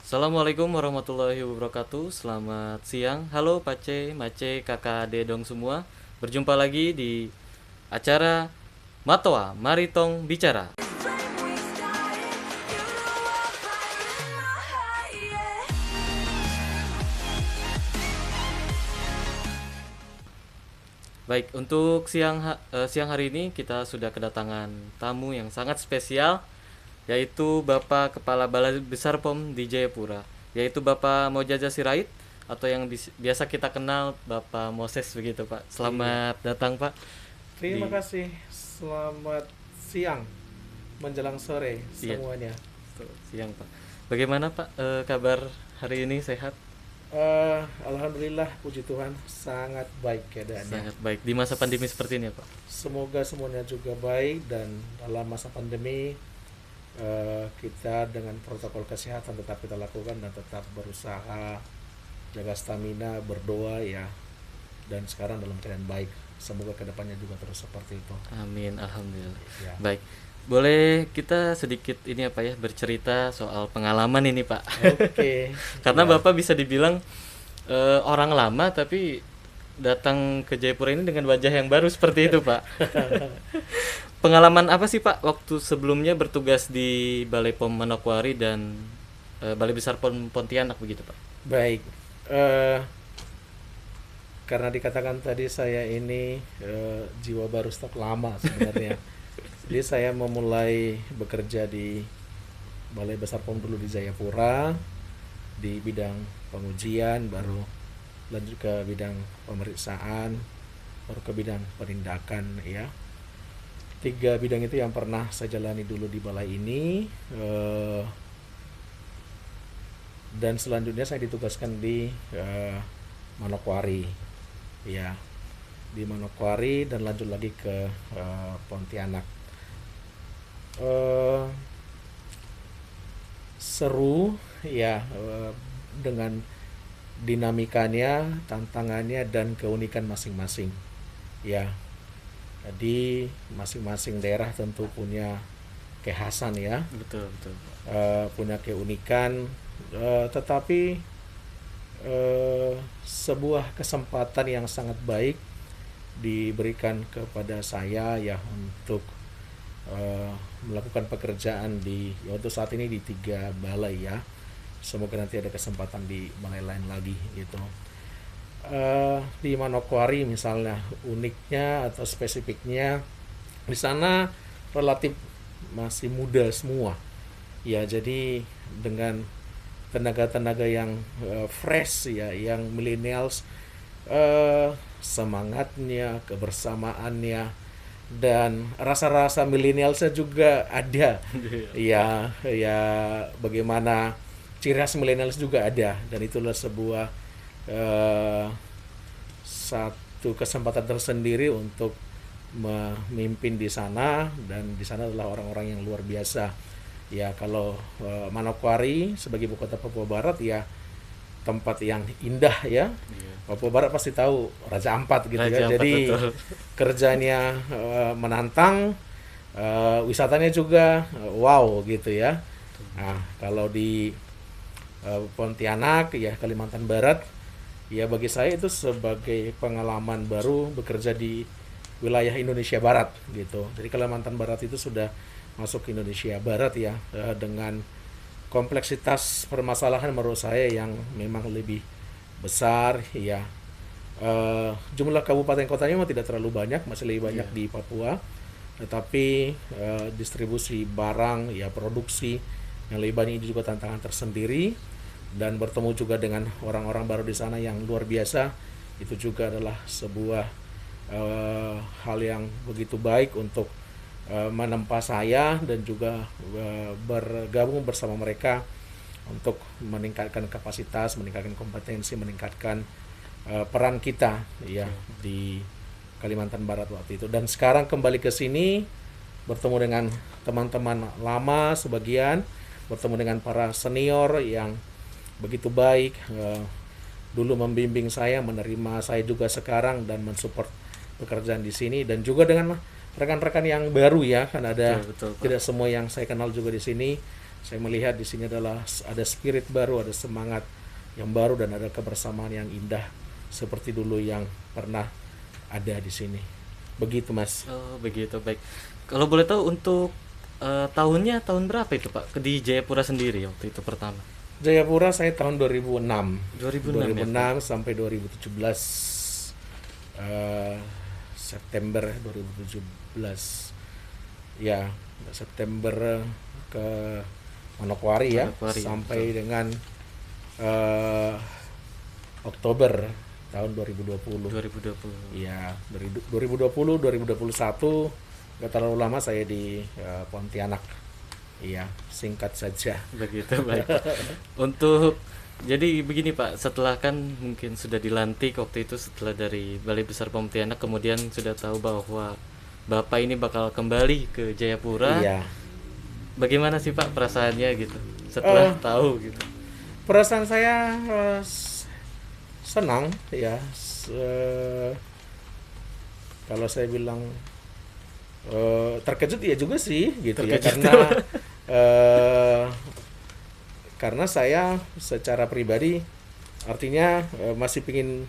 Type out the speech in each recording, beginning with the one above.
Assalamualaikum warahmatullahi wabarakatuh. Selamat siang. Halo Pace, Mace, Kakak, Dedong semua. Berjumpa lagi di acara Matoa, Mari Tong Bicara. Baik, untuk siang hari ini kita sudah kedatangan tamu yang sangat spesial, yaitu Bapak Kepala Balai Besar POM di Jayapura, yaitu Bapak Mojaja Sirait atau yang biasa kita kenal Bapak Moses begitu Pak. Iya, Selamat datang Pak terima di kasih. Selamat siang menjelang sore iya, semuanya. siang Pak. Bagaimana Pak kabar hari ini, sehat? Alhamdulillah, puji Tuhan, sangat baik keadaannya. Sangat baik di masa pandemi seperti ini ya Pak. Semoga semuanya juga baik dan dalam masa pandemi kita dengan protokol kesehatan tetap kita lakukan dan tetap berusaha jaga stamina, berdoa ya. Dan sekarang dalam keadaan baik. Semoga kedepannya juga terus seperti itu. Amin, alhamdulillah. Ya. Baik. Boleh kita sedikit ini apa ya bercerita soal pengalaman ini Pak. Oke, Karena ya. Bapak bisa dibilang orang lama tapi datang ke Jayapura ini dengan wajah yang baru seperti itu Pak. Pengalaman apa sih Pak waktu sebelumnya bertugas di Balai POM Manokwari dan Balai Besar POM Pontianak begitu Pak? Baik. Eh, karena dikatakan tadi saya ini jiwa baru stok lama sebenarnya. Jadi saya memulai bekerja di Balai Besar POM dulu di Jayapura di bidang pengujian, baru lanjut ke bidang pemeriksaan, baru ke bidang penindakan ya. Tiga bidang itu yang pernah saya jalani dulu di balai ini, eh, dan selanjutnya saya ditugaskan di Manokwari ya, di Manokwari dan lanjut lagi ke Pontianak. eh, Seru ya, dengan dinamikanya, tantangannya dan keunikan masing-masing ya. Jadi masing-masing daerah tentu punya kekhasan ya, Betul, betul. punya keunikan, tetapi sebuah kesempatan yang sangat baik diberikan kepada saya ya untuk melakukan pekerjaan di ya untuk saat ini di tiga balai ya. Semoga nanti ada kesempatan di balai lain lagi gitu. Di Manokwari misalnya, uniknya atau spesifiknya di sana relatif masih muda semua ya, jadi dengan tenaga-tenaga yang fresh ya, yang millennials, semangatnya, kebersamaannya dan rasa-rasa milenialsnya juga ada ya. Ya, bagaimana ciri khas millennials juga ada, dan itulah sebuah eh, satu kesempatan tersendiri untuk memimpin di sana, dan di sana adalah orang-orang yang luar biasa ya. Kalau Manokwari sebagai ibu kota Papua Barat ya, tempat yang indah ya. Iya. Papua Barat pasti tahu Raja Ampat gitu Raja ya. Ampat, Jadi betul. kerjanya menantang, wisatanya juga wow gitu ya. Nah, kalau di Pontianak ya, Kalimantan Barat ya, bagi saya itu sebagai pengalaman baru bekerja di wilayah Indonesia Barat gitu. Jadi Kalimantan Barat itu sudah masuk ke Indonesia Barat ya, dengan kompleksitas permasalahan menurut saya yang memang lebih besar ya. Jumlah kabupaten kotanya memang tidak terlalu banyak, masih lebih banyak Iya. di Papua, tetapi distribusi barang ya, produksi yang lebih banyak ini juga tantangan tersendiri, dan bertemu juga dengan orang-orang baru di sana yang luar biasa. Itu juga adalah sebuah hal yang begitu baik untuk menempa saya dan juga bergabung bersama mereka untuk meningkatkan kapasitas, meningkatkan kompetensi, meningkatkan peran kita ya di Kalimantan Barat waktu itu. Dan sekarang kembali ke sini bertemu dengan teman-teman lama sebagian, bertemu dengan para senior yang begitu baik, dulu membimbing saya, menerima saya juga sekarang dan mensupport pekerjaan di sini, dan juga dengan rekan-rekan yang baru ya, kan ada Betul, betul Pak. tidak semua yang saya kenal juga di sini, Saya melihat di sini adalah ada spirit baru, ada semangat yang baru, dan ada kebersamaan yang indah seperti dulu yang pernah ada di sini. Begitu, Mas. Oh, begitu, baik. Kalau boleh tahu untuk tahunnya tahun berapa itu Pak di Jayapura sendiri waktu itu pertama? Jayapura saya tahun 2006. 2006 ya, Pak? Sampai 2017, September 2017. Ya, September ke Manokwari ya, Manokwari, sampai dengan eh, Oktober tahun 2020. 2020. Ya, dari 2020, 2021 gak terlalu lama saya di Pontianak. Iya, singkat saja. Begitu, baik. Untuk jadi begini Pak, setelah kan mungkin sudah dilantik waktu itu setelah dari Balai Besar Pontianak, kemudian sudah tahu bahwa Bapak ini bakal kembali ke Jayapura. Iya. Bagaimana sih Pak perasaannya gitu setelah tahu gitu? Perasaan saya senang ya. Kalau saya bilang terkejut ya juga sih gitu ya, Terkejut. eh, karena saya secara pribadi artinya masih ingin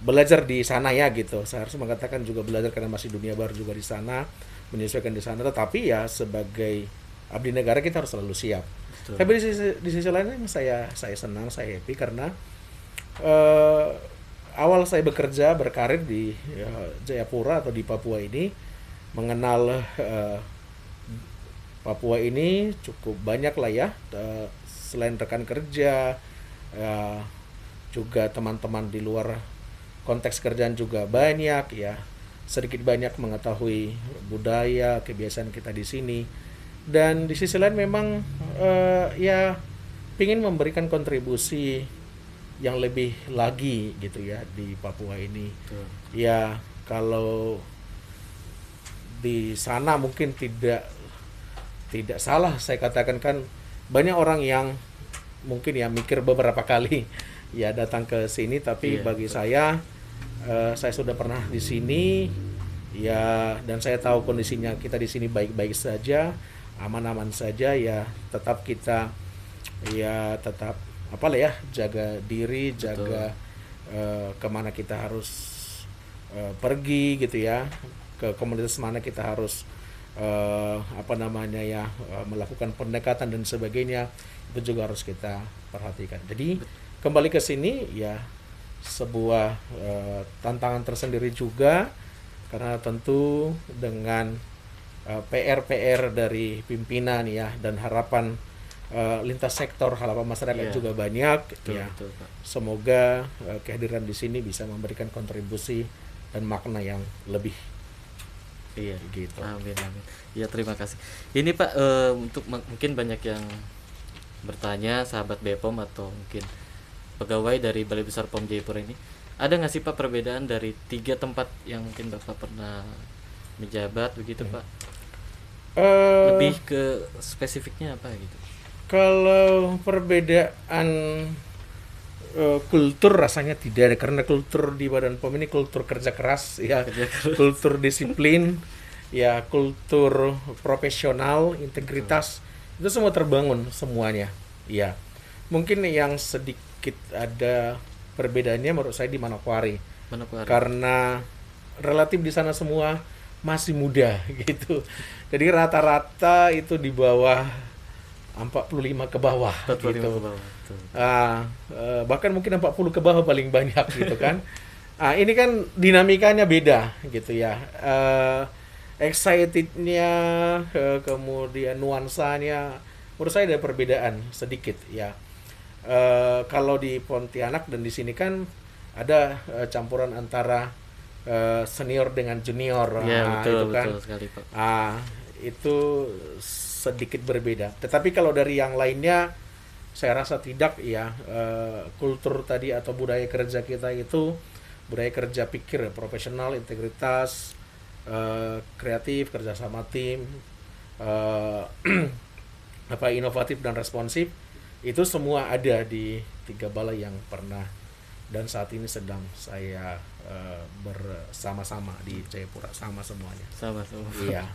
belajar di sana ya gitu. Saya harus mengatakan juga belajar karena masih dunia baru juga di sana, menyesuaikan di sana. Tetapi ya sebagai abdi negara kita harus selalu siap. Betul. Tapi di sisi lain saya senang, saya happy karena eh, awal saya bekerja berkarir di Jayapura atau di Papua ini, mengenal Papua ini cukup banyak lah ya, selain rekan kerja, juga teman-teman di luar konteks kerjaan juga banyak ya, sedikit banyak mengetahui budaya, kebiasaan kita di sini. Dan di sisi lain memang ya ingin memberikan kontribusi yang lebih lagi gitu ya di Papua ini. Betul. Ya, kalau di sana mungkin tidak salah saya katakan, kan banyak orang yang mungkin ya mikir beberapa kali ya datang ke sini, tapi Iya, bagi betul. saya sudah pernah di sini ya, dan saya tahu kondisinya kita di sini baik-baik saja, aman-aman saja ya. Tetap kita ya tetap apalah ya, jaga diri, jaga kemana kita harus pergi gitu ya, ke komunitas mana kita harus melakukan pendekatan dan sebagainya, itu juga harus kita perhatikan. Jadi kembali ke sini ya sebuah tantangan tersendiri juga, karena tentu dengan PR dari pimpinan ya, dan harapan lintas sektor, harapan masyarakat Iya. juga banyak. Betul, Ya, betul Pak. semoga kehadiran di sini bisa memberikan kontribusi dan makna yang lebih. Iya, Gitu. amin amin. Ya, terima kasih. Ini Pak, untuk mungkin banyak yang bertanya, sahabat BPOM atau mungkin pegawai dari Balai Besar POM Jayapura ini, ada nggak sih Pak perbedaan dari 3 tempat yang mungkin Bapak pernah menjabat begitu Pak? Lebih ke spesifiknya apa gitu? Kalau perbedaan kultur rasanya tidak ada, karena kultur di Badan POM ini kultur kerja keras ya, kultur disiplin ya, kultur profesional, integritas, itu semua terbangun semuanya ya. Mungkin yang sedikit ada perbedaannya menurut saya di Manokwari, Manokwari. karena relatif di sana semua masih muda gitu. Jadi rata-rata itu di bawah 45 ke bawah 45 gitu. ke bawah. Betul. Bahkan mungkin 40 ke bawah paling banyak gitu kan. Ini kan dinamikanya beda gitu ya. Excitednya, kemudian nuansanya, menurut saya ada perbedaan sedikit ya. Kalau di Pontianak dan di sini kan ada campuran antara senior dengan junior. Ya, betul, itu kan betul sekali Pak. itu sedikit berbeda. Tetapi kalau dari yang lainnya saya rasa tidak ya. Kultur tadi atau budaya kerja kita itu budaya kerja pikir, profesional, integritas, kreatif, kerja sama tim, inovatif dan responsif, itu semua ada di 3 balai yang pernah dan saat ini sedang saya bersama-sama di Jayapura, sama semuanya. Sama semua. Iya.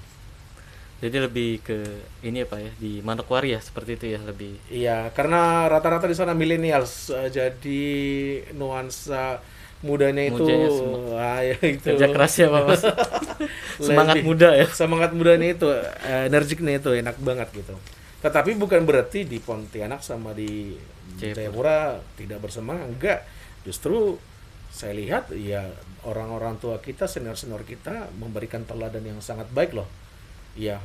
Jadi lebih ke ini ya Pak ya, di Manokwari ya seperti itu ya lebih Iya, karena rata-rata di sana millennials, jadi nuansa mudanya itu, mudanya ya itu kerja keras ya Pak Mas. Semangat lebih muda ya. semangat mudanya itu, energiknya itu enak banget gitu. Tetapi bukan berarti di Pontianak sama di Jayapura. Jayapura tidak bersemangat, enggak. Justru saya lihat ya orang-orang tua kita, senior-senior kita memberikan teladan yang sangat baik loh. Ya,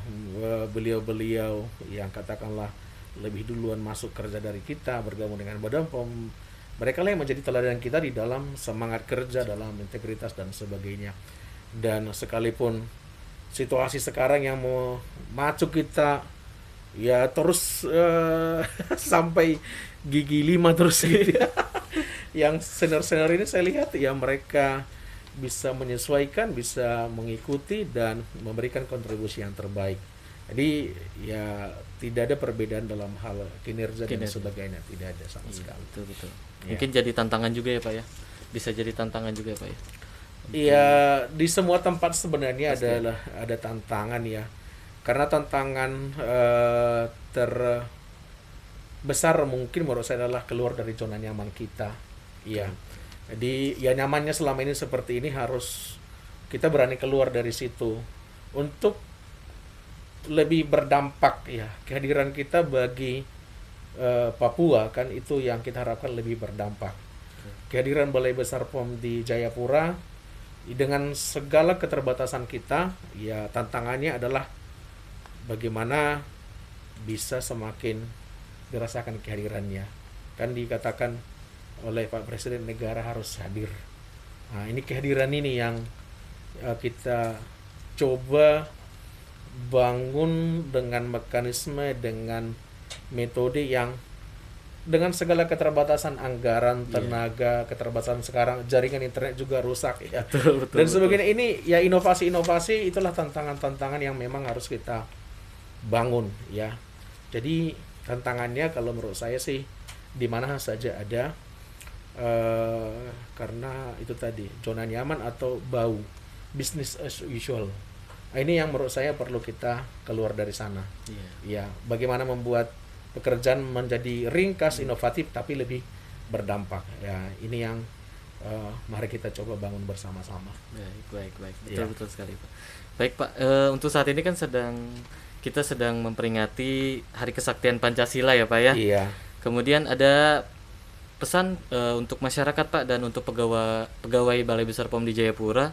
beliau-beliau yang katakanlah lebih duluan masuk kerja dari kita, bergabung dengan Badan POM, mereka lah yang menjadi teladan kita di dalam semangat kerja, dalam integritas dan sebagainya. Dan sekalipun situasi sekarang yang mau maju kita ya terus sampai gigi 5 terus gitu ya. Yang senior-senior ini saya lihat ya mereka bisa menyesuaikan, bisa mengikuti dan memberikan kontribusi yang terbaik. Jadi ya tidak ada perbedaan dalam hal kinerja dan sebagainya, tidak ada sama sekali. Betul betul. Ya. Mungkin jadi tantangan juga ya Pak ya. Bisa jadi tantangan juga ya Pak ya. Iya, di semua tempat sebenarnya ada tantangan ya. Karena tantangan terbesar mungkin menurut saya adalah keluar dari zona nyaman kita. Iya. Jadi ya nyamannya selama ini seperti ini, harus kita berani keluar dari situ untuk lebih berdampak ya. Kehadiran kita bagi Papua kan itu yang kita harapkan lebih berdampak. Kehadiran Balai Besar POM di Jayapura dengan segala keterbatasan kita, ya tantangannya adalah bagaimana bisa semakin dirasakan kehadirannya. Kan dikatakan oleh Pak Presiden negara harus hadir. Nah, ini kehadiran ini yang kita coba bangun dengan mekanisme, dengan metode yang dengan segala keterbatasan anggaran, tenaga, keterbatasan sekarang jaringan internet juga rusak ya. Betul, Dan sebagainya. Ini ya inovasi-inovasi itulah tantangan-tantangan yang memang harus kita bangun ya. Jadi tantangannya kalau menurut saya sih di mana saja ada, karena itu tadi zona nyaman atau bau business as usual. Nah, ini yang menurut saya perlu kita keluar dari sana. Ya, bagaimana membuat pekerjaan menjadi ringkas, inovatif, tapi lebih berdampak. Ya, ini yang mari kita coba bangun bersama-sama. Baik. Betul sekali Pak. Baik Pak, untuk saat ini kan kita sedang memperingati Hari Kesaktian Pancasila ya Pak ya. Iya. Kemudian ada pesan untuk masyarakat Pak dan untuk pegawai Balai Besar POM di Jayapura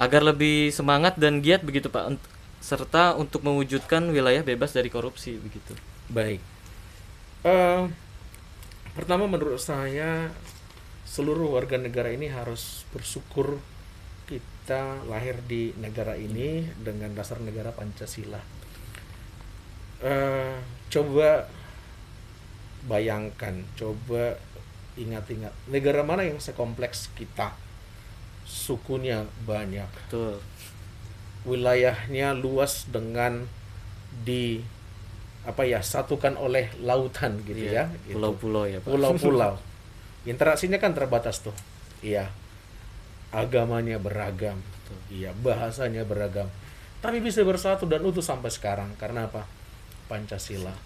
agar lebih semangat dan giat begitu Pak, serta untuk mewujudkan wilayah bebas dari korupsi begitu. Baik. Pertama menurut saya seluruh warga negara ini harus bersyukur kita lahir di negara ini dengan dasar negara Pancasila. Coba bayangkan, coba ingat-ingat negara mana yang sekompleks kita, sukunya banyak, Betul. wilayahnya luas dengan satukan oleh lautan gitu ya, gitu. Pulau-pulau ya Pak. Pulau-pulau. Interaksinya kan terbatas tuh. Iya. Agamanya beragam. Iya, bahasanya beragam. Tapi bisa bersatu dan utuh sampai sekarang. Karena apa? Pancasila.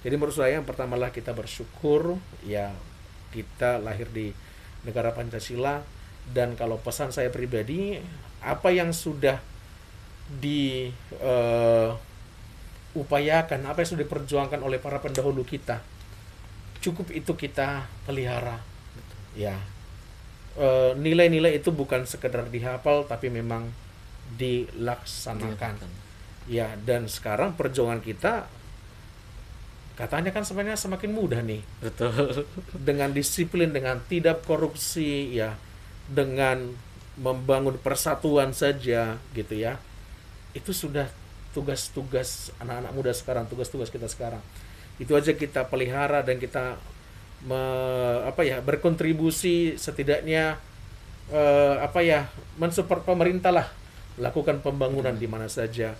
Jadi menurut saya yang pertamalah kita bersyukur ya kita lahir di negara Pancasila. Dan kalau pesan saya pribadi, apa yang sudah upayakan, apa yang sudah diperjuangkan oleh para pendahulu kita, cukup itu kita pelihara. Ya, nilai-nilai itu bukan sekedar dihafal, tapi memang dilaksanakan. Ya, dan sekarang perjuangan kita katanya kan sebenarnya semakin mudah nih. Betul. Dengan disiplin, dengan tidak korupsi, ya, dengan membangun persatuan saja, gitu ya. Itu sudah tugas-tugas anak-anak muda sekarang, tugas-tugas kita sekarang. Itu aja kita pelihara dan kita berkontribusi setidaknya mensupport pemerintah lah, lakukan pembangunan di mana saja.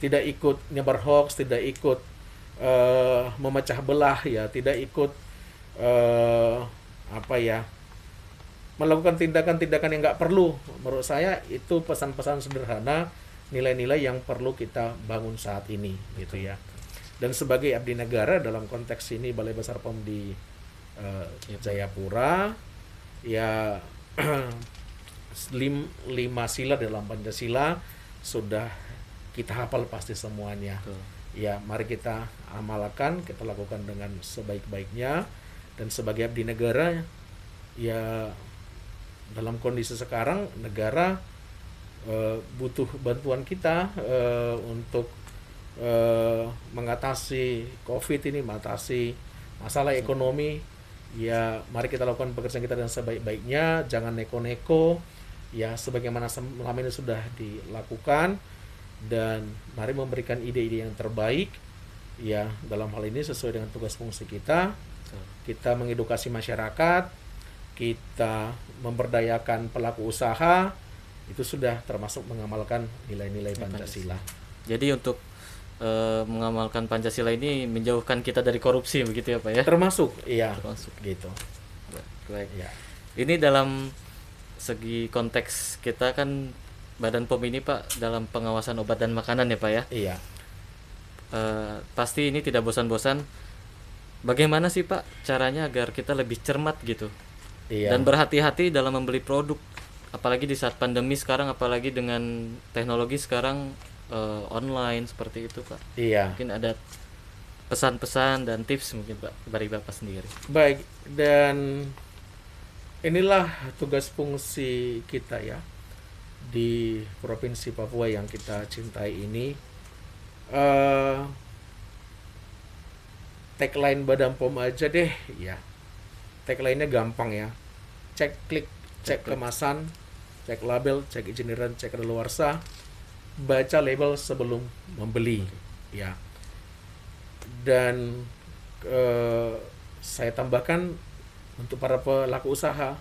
Tidak ikut nyebar hoax, tidak ikut memecah belah ya, tidak ikut melakukan tindakan-tindakan yang nggak perlu. Menurut saya itu pesan-pesan sederhana nilai-nilai yang perlu kita bangun saat ini gitu ya. Dan sebagai abdi negara dalam konteks ini Balai Besar POM di Jayapura ya, 5 sila dalam Pancasila sudah kita hafal pasti semuanya. Betul. Ya, mari kita amalkan, kita lakukan dengan sebaik-baiknya. Dan sebagai abdi negara ya, dalam kondisi sekarang negara butuh bantuan kita untuk mengatasi COVID ini, mengatasi masalah ekonomi. Ya, mari kita lakukan pekerjaan kita dengan sebaik-baiknya, jangan neko-neko ya, sebagaimana selama ini sudah dilakukan, dan mari memberikan ide-ide yang terbaik ya dalam hal ini sesuai dengan tugas fungsi kita. Kita mengedukasi masyarakat, kita memberdayakan pelaku usaha, itu sudah termasuk mengamalkan nilai-nilai Pancasila. Jadi untuk mengamalkan Pancasila ini menjauhkan kita dari korupsi begitu ya Pak ya? Termasuk, iya. Termasuk. Gitu. Baik. Ya. Ini dalam segi konteks kita kan Badan POM ini Pak dalam pengawasan obat dan makanan ya Pak ya? Iya. Pasti ini tidak bosan-bosan. Bagaimana sih Pak caranya agar kita lebih cermat gitu? Iya. Dan berhati-hati dalam membeli produk, apalagi di saat pandemi sekarang, apalagi dengan teknologi sekarang online seperti itu Pak. Iya. Mungkin ada pesan-pesan dan tips mungkin Pak dari Bapak sendiri. Baik, dan inilah tugas fungsi kita ya di Provinsi Papua yang kita cintai ini. Tagline Badan POM aja deh ya. Tagline-nya gampang ya. Cek klik, cek kemasan, cek label, cek izin edar, cek kadaluarsa, baca label sebelum membeli ya. Dan saya tambahkan untuk para pelaku usaha,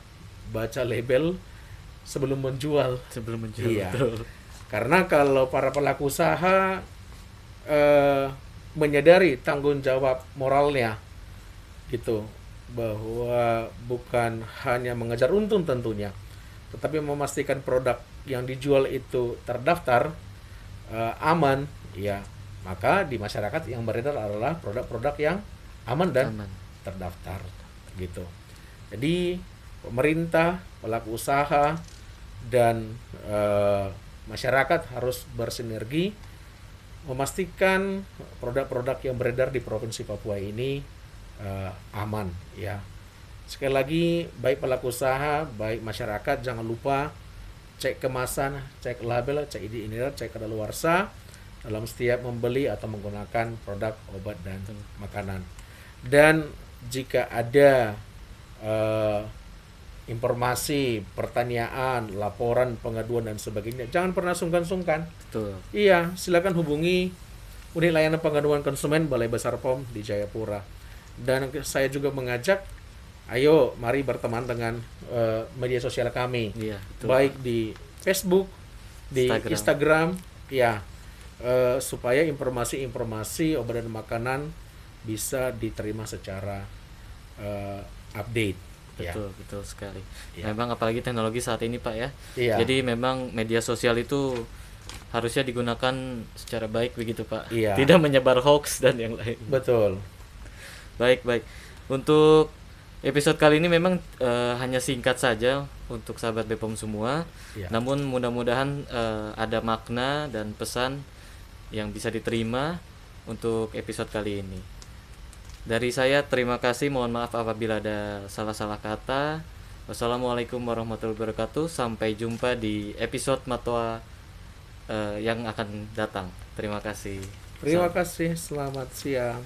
baca label sebelum menjual. Sebelum menjual. Iya. Betul. Karena kalau para pelaku usaha menyadari tanggung jawab moralnya gitu, bahwa bukan hanya mengejar untung tentunya, tetapi memastikan produk yang dijual itu terdaftar, aman ya, maka di masyarakat yang beredar adalah produk-produk yang aman dan terdaftar gitu. Jadi pemerintah, pelaku usaha, dan masyarakat harus bersinergi memastikan produk-produk yang beredar di Provinsi Papua ini aman ya. Sekali lagi, baik pelaku usaha, baik masyarakat, jangan lupa cek kemasan, cek label, cek izin edar, cek kadaluarsa dalam setiap membeli atau menggunakan produk obat dan makanan. Dan jika ada informasi, pertanyaan, laporan, pengaduan dan sebagainya, jangan pernah sungkan-sungkan. Betul. Iya, silakan hubungi Unit Layanan Pengaduan Konsumen Balai Besar POM di Jayapura. Dan saya juga mengajak, ayo mari berteman dengan media sosial kami. Iya, betul. Baik di Facebook, di Instagram ya, supaya informasi-informasi obat dan makanan bisa diterima secara update. Betul, betul sekali. Ya. Memang apalagi teknologi saat ini Pak ya. Iya. Jadi memang media sosial itu harusnya digunakan secara baik begitu Pak. Iya. Tidak menyebar hoax dan yang lain. Betul. Baik. Untuk episode kali ini memang hanya singkat saja untuk sahabat BPOM semua. Iya. Namun mudah-mudahan ada makna dan pesan yang bisa diterima untuk episode kali ini. Dari saya terima kasih, mohon maaf apabila ada salah-salah kata. Wassalamualaikum warahmatullahi wabarakatuh. Sampai jumpa di episode Matwa yang akan datang. Terima kasih. Terima kasih, selamat siang.